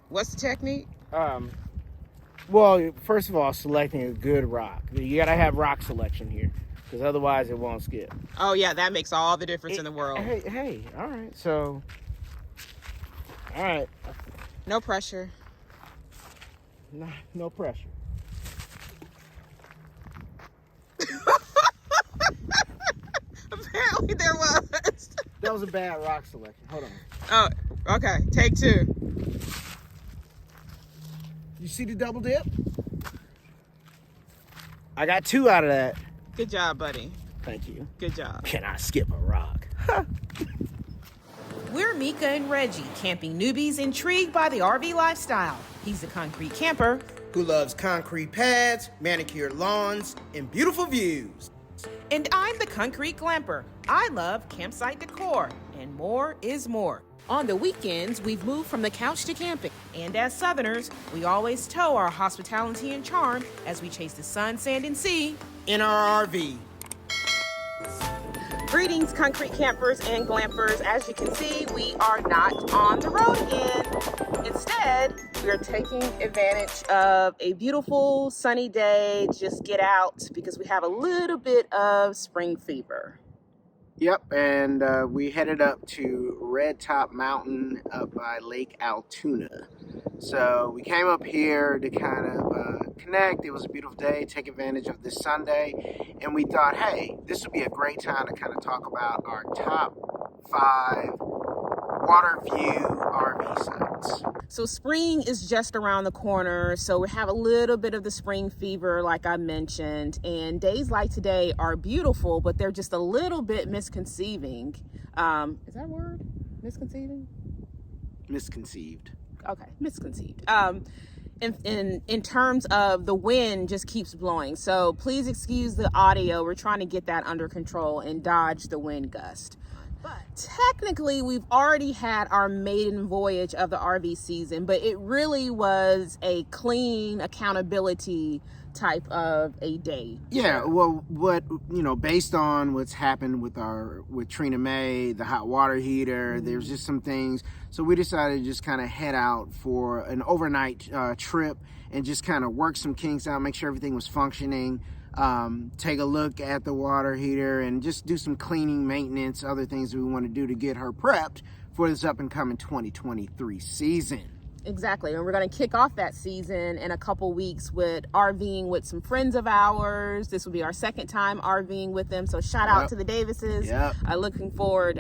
What's the technique? Well, first of all, selecting a good rock. You gotta have rock selection here, because otherwise it won't skip. Oh yeah, that makes all the difference in the world. Hey, all right. So, all right. No pressure. No pressure. Apparently there was. That was a bad rock selection. Hold on. Oh, okay. Take two. You see the double dip? I got 2 out of that. Good job, buddy. Thank you. Good job. Can I skip a rock? We're Mika and Reggie, camping newbies intrigued by the RV lifestyle. He's a concrete camper who loves concrete pads, manicured lawns, and beautiful views. And I'm the concrete glamper. I love campsite decor, and more is more. On the weekends, we've moved from the couch to camping. And as Southerners, we always tow our hospitality and charm as we chase the sun, sand, and sea in our RV. Greetings, concrete campers and glampers. As you can see, we are not on the road again. Instead, we are taking advantage of a beautiful sunny day to just get out because we have a little bit of spring fever. Yep, and we headed up to Red Top Mountain up by Lake Altoona. So we came up here to kind of connect. It was a beautiful day, take advantage of this Sunday, and we thought, hey, this would be a great time to kind of talk about our top 5 water view RV sites. So spring is just around the corner, so we have a little bit of the spring fever like I mentioned, and days like today are beautiful, but they're just a little bit misconceiving. Is that a word? Misconceiving? Misconceived. Okay, misconceived. In terms of the wind just keeps blowing, so please excuse the audio. We're trying to get that under control and dodge the wind gust. But technically, we've already had our maiden voyage of the RV season, but it really was a clean accountability type of a day. Yeah, well, based on what's happened with Trina May, the hot water heater, there's just some things. So we decided to just kind of head out for an overnight trip and just kind of work some kinks out, make sure everything was functioning. Take a look at the water heater and just do some cleaning, maintenance, other things we want to do to get her prepped for this up and coming 2023 season. Exactly, and we're going to kick off that season in a couple weeks with RVing with some friends of ours. This will be our second time RVing with them, so shout out to the Davises. Yep. Looking forward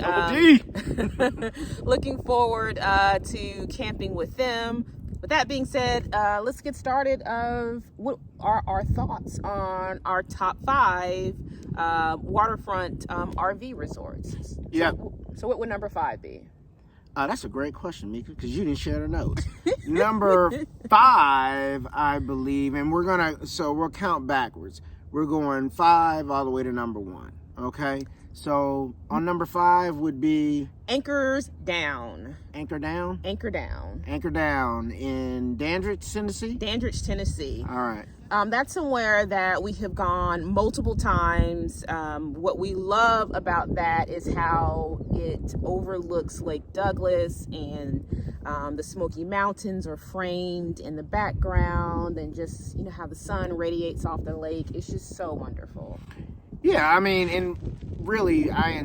looking forward to camping with them. With that being said, let's get started of what are our thoughts on our top 5 waterfront RV resorts. Yeah. So what would number 5 be? That's a great question, Mika, because you didn't share the notes. Number 5, I believe, and we'll count backwards. We're going 5 all the way to number 1, okay? So on number 5 would be Anchors Down. Anchor Down? Anchor Down. Anchor Down in Dandridge, Tennessee? Dandridge, Tennessee. All right. That's somewhere that we have gone multiple times. What we love about that is how it overlooks Lake Douglas, and the Smoky Mountains are framed in the background, and just, how the sun radiates off the lake. It's just so wonderful. Yeah, I mean, and really I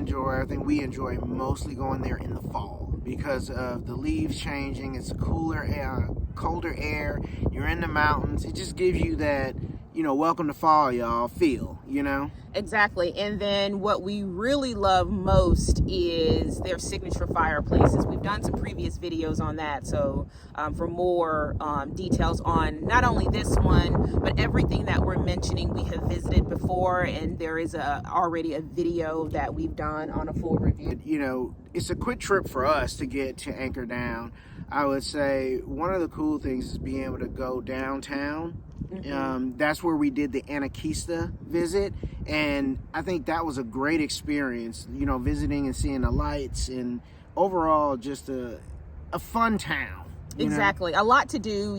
think we enjoy mostly going there in the fall because of the leaves changing. It's cooler air, colder air. You're in the mountains. It just gives you that, welcome to fall, y'all feel, Exactly. And then what we really love most is their signature fireplaces. We've done some previous videos on that. So for more details on not only this one, but everything that we're mentioning, we have visited before. And there is already a video that we've done on a full review. It's a quick trip for us to get to Anchor Down. I would say one of the cool things is being able to go downtown. That's where we did the Anakista visit, and I think that was a great experience, visiting and seeing the lights, and overall just a fun town. Exactly. A lot to do.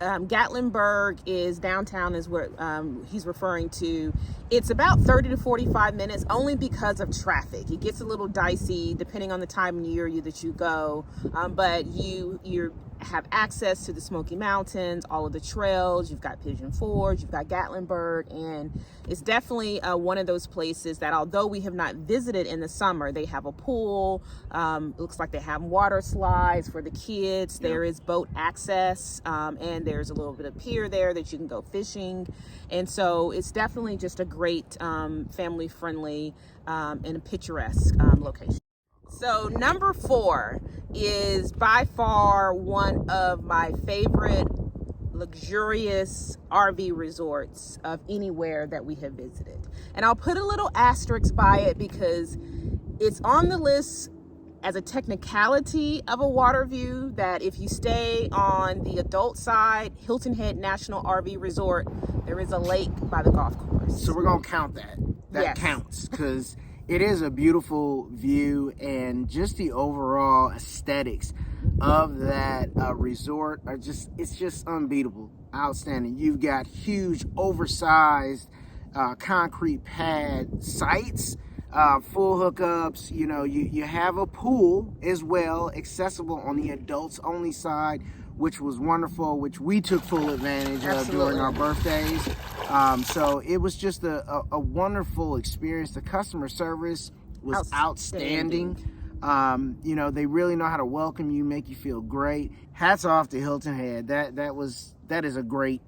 Gatlinburg is downtown, is what he's referring to. It's about 30 to 45 minutes only because of traffic. It gets a little dicey depending on the time of year that you go, but you have access to the Smoky Mountains, all of the trails. You've got Pigeon Forge, you've got Gatlinburg, and it's definitely one of those places that, although we have not visited in the summer, they have a pool. Looks like they have water slides for the kids. There is boat access, and there's a little bit of pier there that you can go fishing. And so it's definitely just a great family-friendly and a picturesque location. So number 4 is by far one of my favorite luxurious RV resorts of anywhere that we have visited. And I'll put a little asterisk by it because it's on the list as a technicality of a water view, that if you stay on the adult side, Hilton Head National RV Resort, there is a lake by the golf course. So we're going to count that. That counts, because it is a beautiful view, and just the overall aesthetics of that resort are it's just unbeatable, outstanding. You've got huge, oversized concrete pad sites, full hookups. You know, you have a pool as well, accessible on the adults only side, which was wonderful, which we took full advantage of during our birthdays. So it was just a wonderful experience. The customer service was outstanding. You know, they really know how to welcome you, make you feel great. Hats off to Hilton Head. That is a great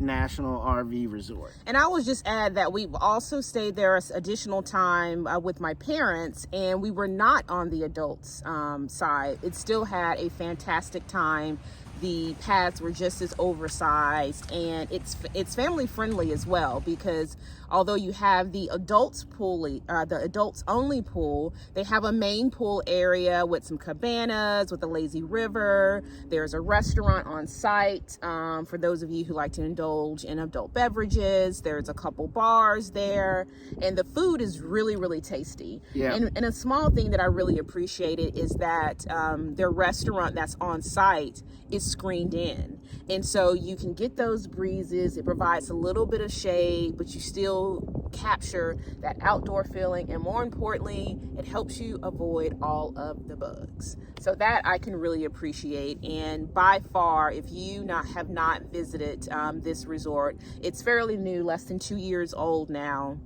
national RV resort. And I will just add that we've also stayed there additional time with my parents, and we were not on the adults side. It still had a fantastic time. The pads were just as oversized, and it's family friendly as well, because although you have the adults pool, the adults only pool, they have a main pool area with some cabanas, with a lazy river. There's a restaurant on site for those of you who like to indulge in adult beverages. There's a couple bars there, and the food is really, really tasty. Yeah. And a small thing that I really appreciated is that their restaurant that's on site is screened in, and so you can get those breezes. It provides a little bit of shade, but you still capture that outdoor feeling, and more importantly, it helps you avoid all of the bugs. So that I can really appreciate. And by far, if you have not visited this resort, it's fairly new, less than 2 years old now,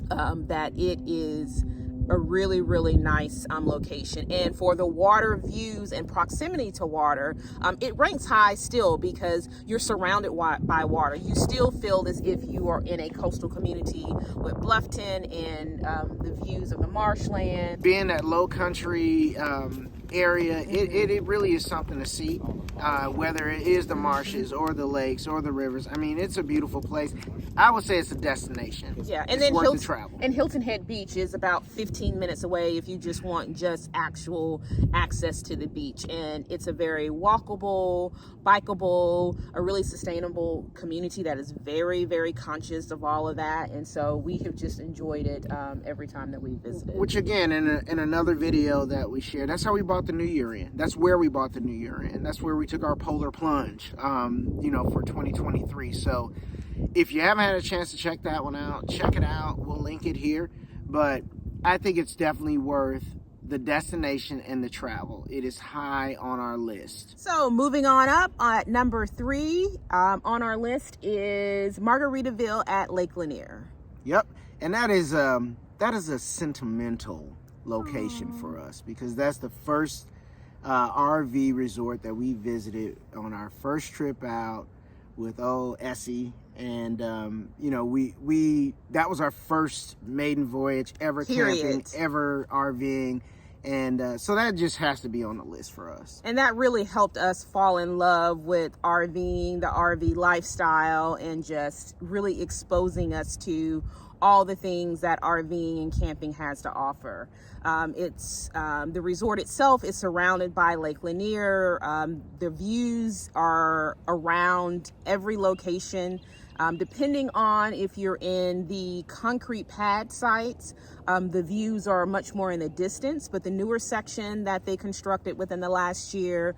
that it is a really, really nice location. And for the water views and proximity to water, it ranks high still, because you're surrounded by water. You still feel as if you are in a coastal community with Bluffton and the views of the marshland. Being that low country area, it really is something to see, whether it is the marshes or the lakes or the rivers. I mean, it's a beautiful place. I would say it's a destination. Yeah, and it's then worth the travel. And Hilton Head Beach is about 15 minutes away if you just want just actual access to the beach. And it's a very walkable, bikeable, a really sustainable community that is very, very conscious of all of that. And so we have just enjoyed it every time that we visited. Which again, in another video that we shared, that's how we bought the new year in. That's where we bought the new year in. That's where we took our polar plunge, you know, for 2023. So if you haven't had a chance to check that one out, check it out. We'll link it here. But I think it's definitely worth the destination and the travel. It is high on our list. So moving on up, at number 3 on our list is Margaritaville at Lake Lanier. Yep, and that is a sentimental location for us, because that's the first RV resort that we visited on our first trip out with old Essie. And you know, we that was our first maiden voyage ever, camping, ever RVing, and so that just has to be on the list for us. And that really helped us fall in love with RVing, the RV lifestyle, and just really exposing us to all the things that RVing and camping has to offer. The resort itself is surrounded by Lake Lanier. The views are around every location. Depending on if you're in the concrete pad sites, the views are much more in the distance, but the newer section that they constructed within the last year,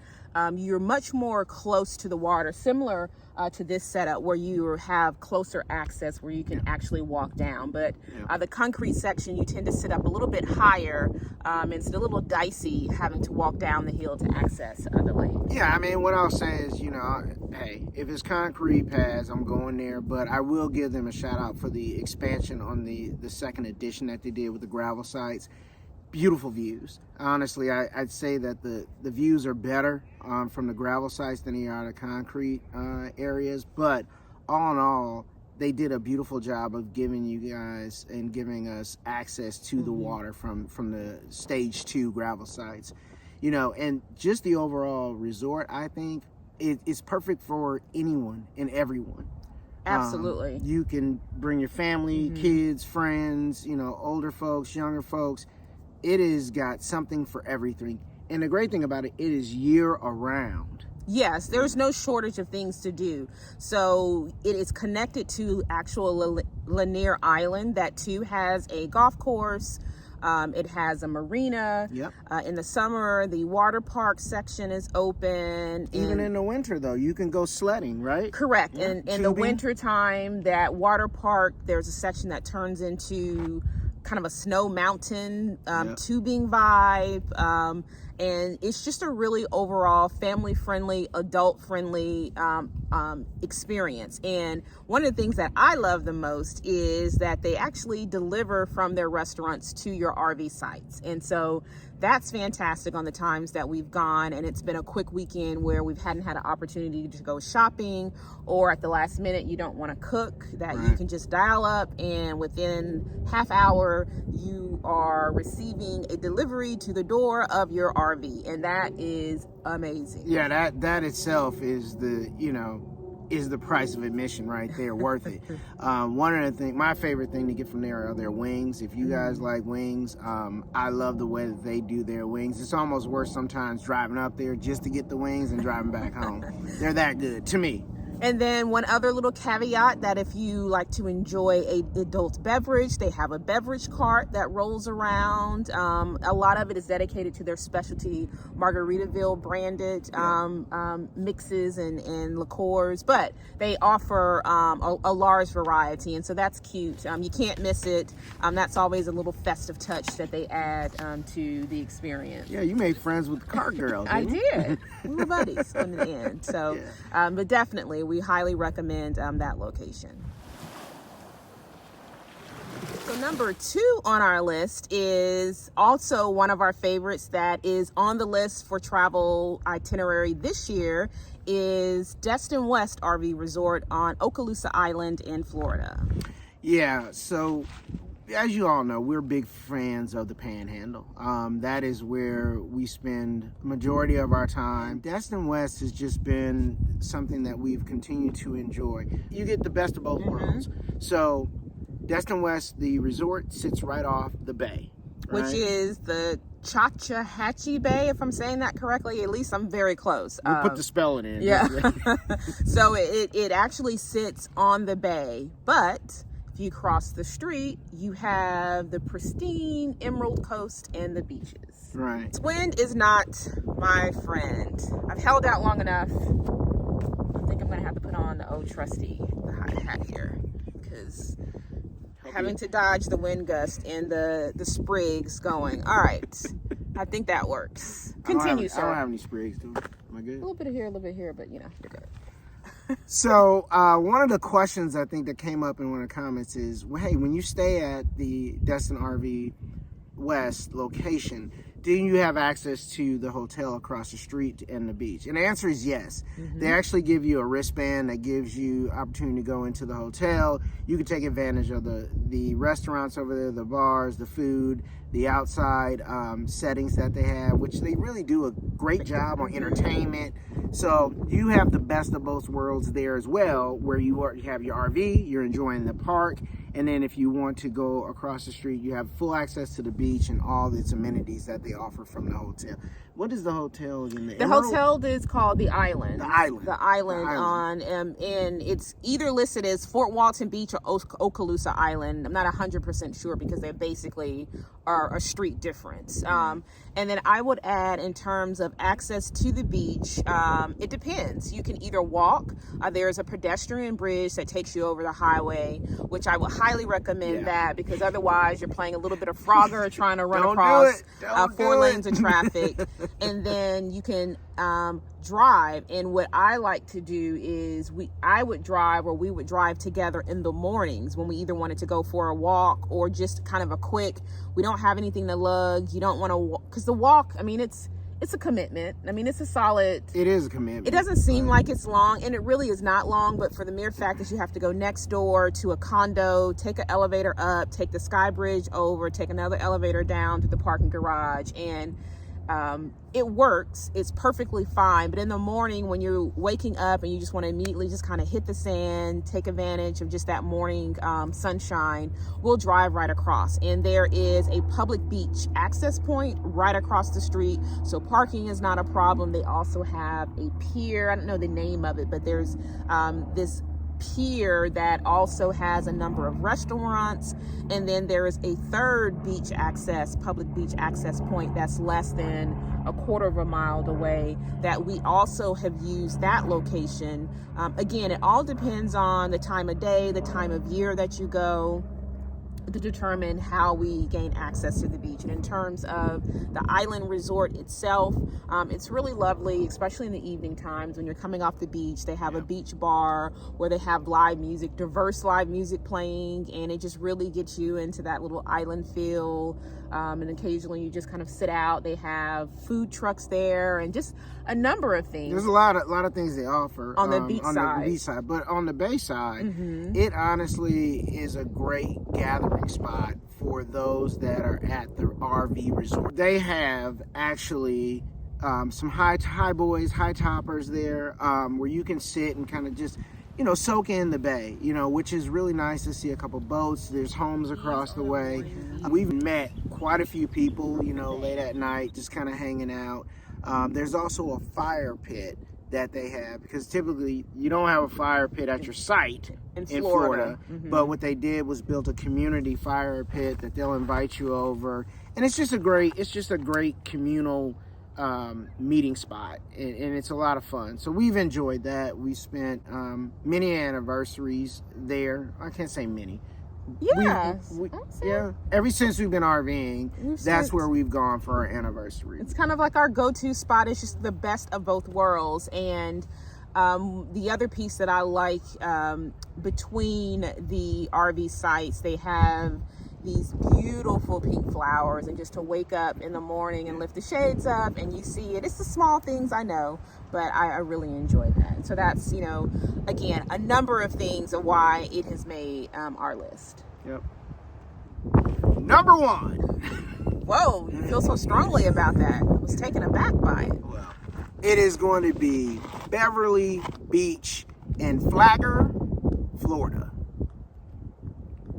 you're much more close to the water, similar to this setup where you have closer access where you can actually walk down. But the concrete section, you tend to sit up a little bit higher. It's a little dicey having to walk down the hill to access the lake. Yeah, I mean, what I'll say is, hey, if it's concrete pads, I'm going there. But I will give them a shout out for the expansion on the second edition that they did with the gravel sites. Beautiful views. Honestly, I'd say that the views are better from the gravel sites than they are the concrete areas. But all in all, they did a beautiful job of giving you guys and giving us access to the water from the stage 2 gravel sites. And just the overall resort, I think it's perfect for anyone and everyone. Absolutely. You can bring your family, kids, friends, older folks, younger folks. It has got something for everything. And the great thing about it, it is year around. Yes, there's no shortage of things to do. So it is connected to actual Lanier Island that too has a golf course. It has a marina. Yep. In the summer, the water park section is open. Even in the winter, though, you can go sledding, right? Correct. Yeah. In the winter time, that water park, there's a section that turns into kind of a snow mountain tubing vibe. And it's just a really overall family-friendly, adult-friendly experience. And one of the things that I love the most is that they actually deliver from their restaurants to your RV sites. And so that's fantastic on the times that we've gone, and it's been a quick weekend where we hadn't had an opportunity to go shopping, or at the last minute you don't want to cook, that you can just dial up and within half hour you are receiving a delivery to the door of your RV, and that is amazing. Yeah, that itself is the price of admission right there, worth it. One of the things, my favorite thing to get from there are their wings. If you guys like wings, I love the way that they do their wings. It's almost worth sometimes driving up there just to get the wings and driving back home. They're that good to me. And then one other little caveat, that if you like to enjoy an adult beverage, they have a beverage cart that rolls around. A lot of it is dedicated to their specialty Margaritaville branded mixes and liqueurs, but they offer a large variety, and so that's cute. You can't miss it. That's always a little festive touch that they add to the experience. Yeah, you made friends with the cart girl. I did. We were buddies in the end. So, but definitely, we highly recommend that location. So number 2 on our list is also one of our favorites that is on the list for travel itinerary this year, is Destin West RV Resort on Okaloosa Island in Florida. Yeah, so as you all know, we're big fans of the Panhandle. That is where we spend majority of our time. Destin West has just been something that we've continued to enjoy. You get the best of both worlds. So Destin West, the resort, sits right off the bay, right? Which is the Chachahatchee Bay, if I'm saying that correctly. At least I'm very close. We'll put the spelling in. Yeah. So it actually sits on the bay, but if you cross the street, you have the pristine Emerald Coast and the beaches. Right. Wind is not my friend. I've held out long enough. I think I'm going to have to put on the old trusty hot hat here, because having to dodge the wind gust and the sprigs going. All right. I think that works. Continue, sir. I don't have any sprigs, do I? Am I good? A little bit of here, a little bit here, but you're good. So one of the questions I think that came up in one of the comments is, well, hey, when you stay at the Destin RV West location, do you have access to the hotel across the street and the beach? And the answer is yes. They actually give you a wristband that gives you opportunity to go into the hotel. You can take advantage of the restaurants over there, the bars, the food, the outside settings that they have, which they really do a great job on entertainment. So you have the best of both worlds there as well, where you have your RV, you're enjoying the park, and then if you want to go across the street, you have full access to the beach and all its amenities that they offer from the hotel. What is the hotel again? The hotel is called the Island. The Island. The Island on, and it's either listed as Fort Walton Beach or Okaloosa Island. I'm not 100% sure because they basically are a street difference. And then I would add, in terms of access to the beach, it depends. You can either walk. There's a pedestrian bridge that takes you over the highway, which I would highly recommend that, because otherwise you're playing a little bit of Frogger trying to run across 4 lanes of traffic. And then you can drive. And what I like to do is we would drive together in the mornings when we either wanted to go for a walk or just kind of a quick, we don't have anything to lug. You don't want to walk, because the walk, I mean, it's a commitment. I mean, it's a solid. It is a commitment. It doesn't seem like it's long, and it really is not long, but for the mere fact that you have to go next door to a condo, take an elevator up, take the Sky Bridge over, take another elevator down to the parking garage, and it works. It's perfectly fine. But in the morning when you're waking up and you just want to immediately just kind of hit the sand, take advantage of just that morning sunshine, we'll drive right across. And there is a public beach access point right across the street, so parking is not a problem. They also have a pier. I don't know the name of it, but there's this pier that also has a number of restaurants, and then there is a third public beach access point that's less than a quarter of a mile away that we also have used that location. Again, it all depends on the time of day, the time of year that you go, to determine how we gain access to the beach. And in terms of the Island Resort itself, it's really lovely, especially in the evening times when you're coming off the beach. They have a beach bar where they have live music, diverse live music playing, and it just really gets you into that little island feel. And occasionally you just kind of sit out. They have food trucks there and just a number of things. There's a lot of things they offer on the beach side. But on the bay side, it honestly is a great gathering spot for those that are at the RV resort. They have actually some high boys, high toppers there, where you can sit and kind of just, soak in the bay, which is really nice to see. A couple boats. There's homes across the way. We've met quite a few people, late at night, just kind of hanging out. There's also a fire pit that they have, because typically you don't have a fire pit at your site in Florida. But what they did was built a community fire pit that they'll invite you over, and it's just a great communal meeting spot, and it's a lot of fun. So we've enjoyed that. We spent many anniversaries there. I can't say many. Yeah. Ever since we've been RVing, that's where we've gone for our anniversary. It's kind of like our go-to spot. It's just the best of both worlds. And the other piece that I like, between the RV sites, they have these beautiful pink flowers, and just to wake up in the morning and lift the shades up and you see it. It's the small things, I know, but I really enjoy that. And so that's, again, a number of things of why it has made our list. Yep. Number 1. Whoa, you feel so strongly about that. I was taken aback by it. Well, it is going to be Beverly Beach in Flagler, Florida.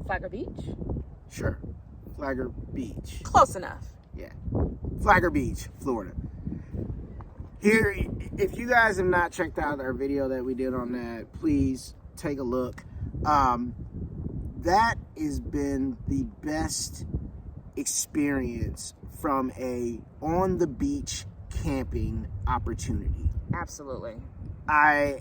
Flagler Beach? Sure. Flagler Beach. Close enough. Yeah. Flagler Beach, Florida. Here, if you guys have not checked out our video that we did on that, please take a look. That has been the best experience from a on the beach camping opportunity. Absolutely. I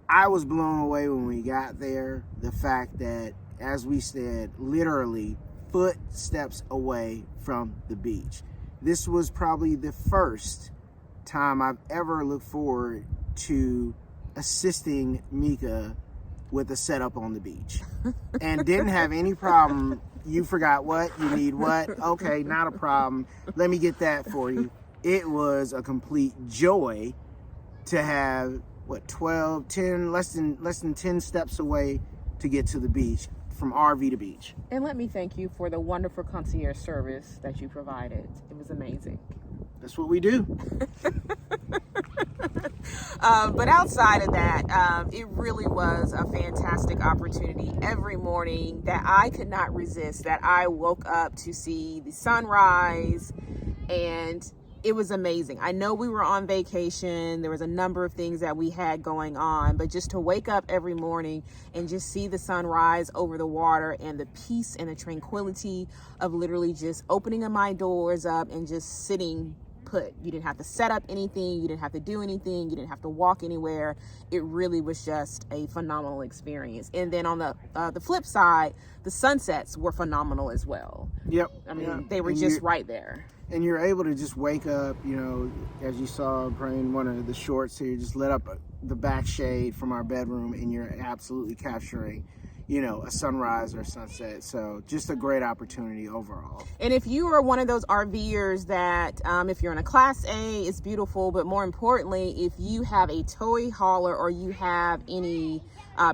was blown away when we got there. The fact that, as we said, literally footsteps away from the beach. This was probably the first time I've ever looked forward to assisting Mika with a setup on the beach, and didn't have any problem. You forgot what? You need what? Okay, not a problem. Let me get that for you. It was a complete joy to have, 10, less than 10 steps away to get to the beach, from RV to beach. And let me thank you for the wonderful concierge service that you provided. It was amazing. That's what we do. But outside of that, it really was a fantastic opportunity every morning that I could not resist, that I woke up to see the sunrise, and it was amazing. I know we were on vacation. There was a number of things that we had going on, but just to wake up every morning and just see the sunrise over the water and the peace and the tranquility of literally just opening my doors up and just sitting put. You didn't have to set up anything. You didn't have to do anything. You didn't have to walk anywhere. It really was just a phenomenal experience. And then on the flip side, the sunsets were phenomenal as well. Yep. I mean, they were just right there. And you're able to just wake up, you know, as you saw in one of the shorts here, just lit up the back shade from our bedroom, and you're absolutely capturing, you know, a sunrise or sunset. So just a great opportunity overall. And if you are one of those RVers that, if you're in a Class A, it's beautiful, but more importantly, if you have a toy hauler or you have any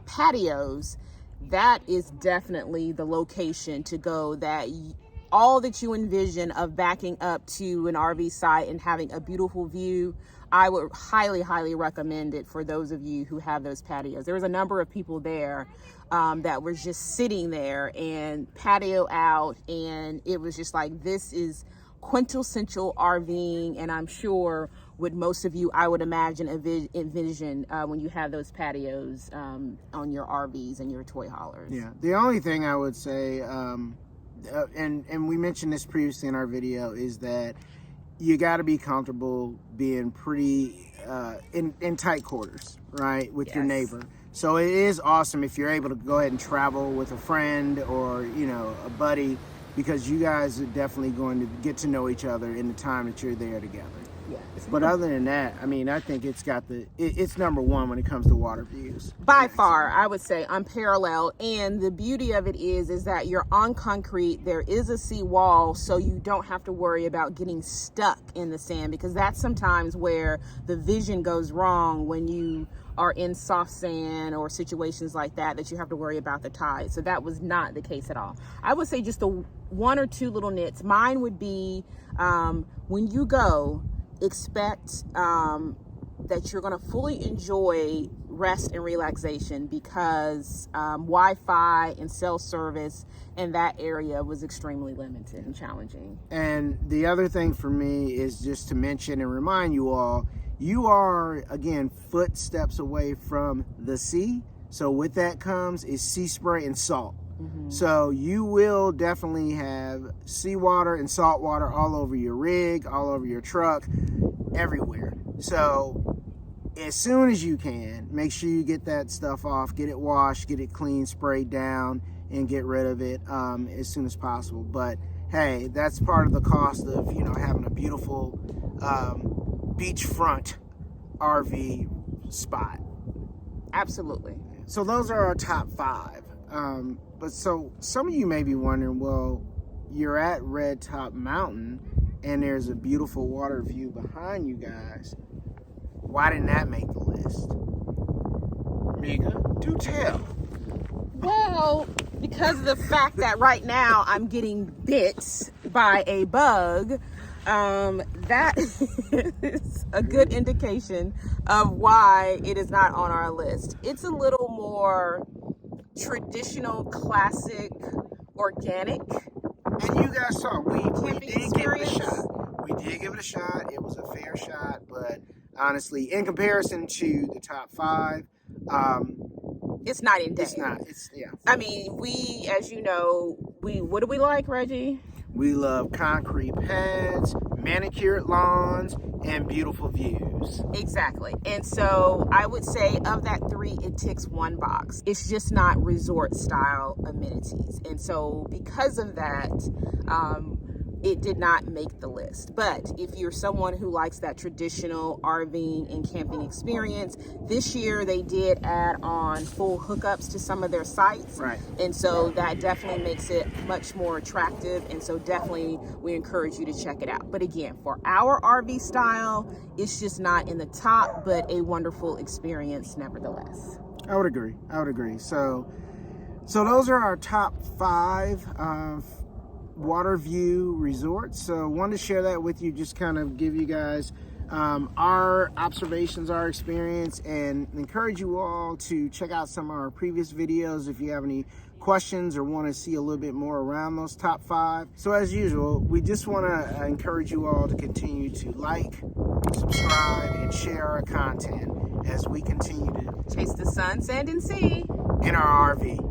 patios, that is definitely the location to go. That all that you envision of backing up to an RV site and having a beautiful view, I would highly, highly recommend it for those of you who have those patios. There was a number of people there that were just sitting there and patio out, and it was just like, this is quintessential RVing, and I'm sure with most of you, I would imagine, envision when you have those patios on your RVs and your toy haulers. Yeah, the only thing I would say, and we mentioned this previously in our video, is that you got to be comfortable being pretty in tight quarters, right, with your neighbor. So it is awesome if you're able to go ahead and travel with a friend or, you know, a buddy, because you guys are definitely going to get to know each other in the time that you're there together. Yes. But other than that, I mean, I think it's got it's number one when it comes to water views. By far, I would say unparalleled. And the beauty of it is that you're on concrete. There is a sea wall, so you don't have to worry about getting stuck in the sand, because that's sometimes where the vision goes wrong when you are in soft sand or situations like that you have to worry about the tide. So that was not the case at all. I would say just the one or two little nits. Mine would be when you go, expect that you're going to fully enjoy rest and relaxation, because Wi-Fi and cell service in that area was extremely limited and challenging. And the other thing for me is just to mention and remind you all, you are, again, footsteps away from the sea. So with that comes is sea spray and salt. Mm-hmm. So you will definitely have seawater and salt water all over your rig, all over your truck, everywhere. So as soon as you can, make sure you get that stuff off, get it washed, get it clean, sprayed down, and get rid of it as soon as possible. But hey, that's part of the cost of, you know, having a beautiful beachfront RV spot. Absolutely. So those are our top 5. But so some of you may be wondering, well, you're at Red Top Mountain and there's a beautiful water view behind you guys. Why didn't that make the list? Mika, do tell. Well, because of the fact that right now I'm getting bit by a bug, that is a good indication of why it is not on our list. It's a little more traditional, classic, organic. And you guys saw, we did give it a shot. It was a fair shot, but honestly, in comparison to the top 5, it's night and day. Yeah. I mean, we, as you know, what do we like, Reggie? We love concrete pads, manicured lawns, and beautiful views. Exactly. And so I would say of that 3, it ticks one box. It's just not resort style amenities. And so because of that, it did not make the list. But if you're someone who likes that traditional RVing and camping experience, this year they did add on full hookups to some of their sites. Right. And so that definitely makes it much more attractive. And so definitely we encourage you to check it out. But again, for our RV style, it's just not in the top, but a wonderful experience nevertheless. I would agree. So those are our top 5 water view resorts. So wanted to share that with you, just kind of give you guys our observations, our experience, and encourage you all to check out some of our previous videos if you have any questions or want to see a little bit more around those top 5. So as usual, we just want to encourage you all to continue to like, subscribe, and share our content as we continue to Chase the sun, sand, and sea. in our RV.